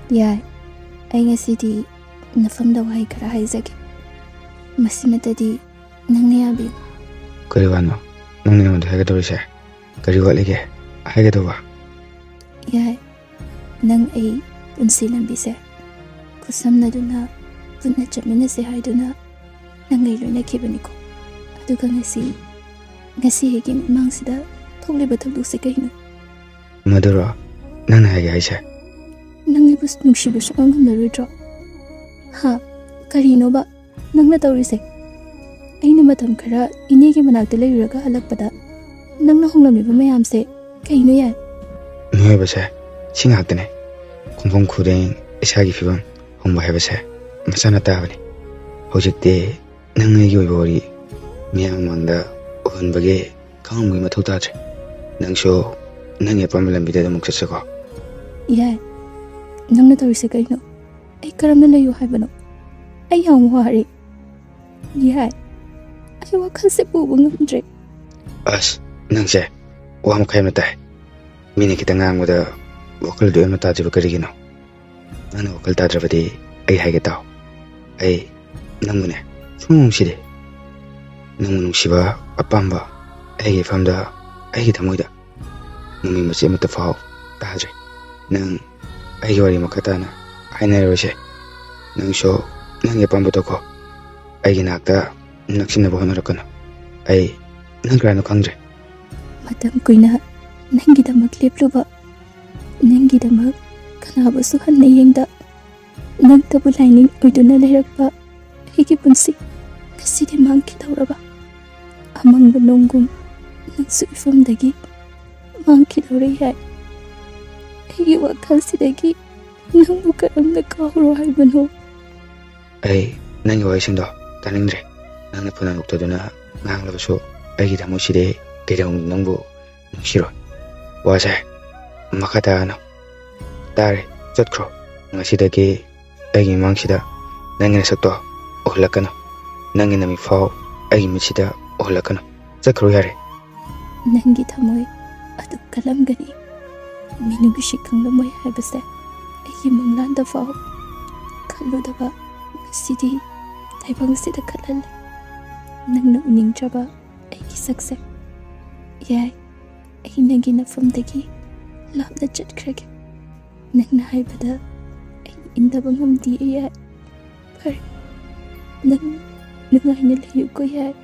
Yai, ay ngasidi nafamda wahay kara haizage. Masimatadi nangyabi. Kari wano, nang naman haga daw siya. Kari walige, haga daw ba? Yai, nang ay punsilang bise. Kusam na duna, punna chamina si haiduna, nang ngayon na kibaniko. Aduga ngasi higing mang sida, togli ba tagduk si kayo? Maduro, nang nahaga ay siya. Nang ibus nung shibus ang narujo. Ha, karino ba? Nang natawrise. Ay na matam kara, inigi managdala yuraga halagpada. Nang nahonglam ni ba mayamse, kayo yan? Ngayon ba siya? Singat din eh. Kung pong kuding isagi fibang humbahay ba siya? Masana tawa ni. Hojik nang ngayon bori. Miyang mangda uhan bagi kang mga matau tadre. Nang so, nang ipamalang bida da muksa ko. Yai. Nang natawrise kayo, ay karam na layo hay ba no? Ay ang wari. Yai, ay wakal si bubang Andre. As, nang siya, wala mo kayo matay. Mini kita nga mo da wakal doon matadre ba karigino. Nang wakal tadre ba di ay hay kita. Ay, nang muna, sumung siya di. Nang munong siya apamba, ay gifamda, ay kita mo da. Nung masih matafaw, tadre. Nang ay wari makatana ay naro siya nang so nang ipambuto ko ay ginakta nagsinabuhan na ko na ay nanggrano kangre Madam ko'y na nanggida magliplo ba nanggida kanabasuhan na iyang da nagtabulay ning udo na lahirak ba hikipunsi kasi di mang kitawra ba amang banonggong nagsuifam dagi mang kitawra yay wakal sidagi nang bukaram na kahuro hay bano. Ay, nang iway sindo, taning dre. Nang napunan ukto doon na ngang labaso, ay kita mo side, kaya nang bu, nang siro. Wasa, makata ano. Tare, jat kro, nga sidagi, ay gimang sida, nang inasakto, uhlak ka no. Nang inamifaw, ay gimit sida, uhlak ka no. Jat kro yari. Nang kita mo'y, atuk kalam gani. Minugushik kang lamoy habase ay manglanda faw kalo da ba sidi taibang sida kalal nang nauning jaba ay kisakse yay ay naginafam dagi lap na chat krag nang nahay bada ay inda bang hamdi ay par nang nangay nalayo ko yay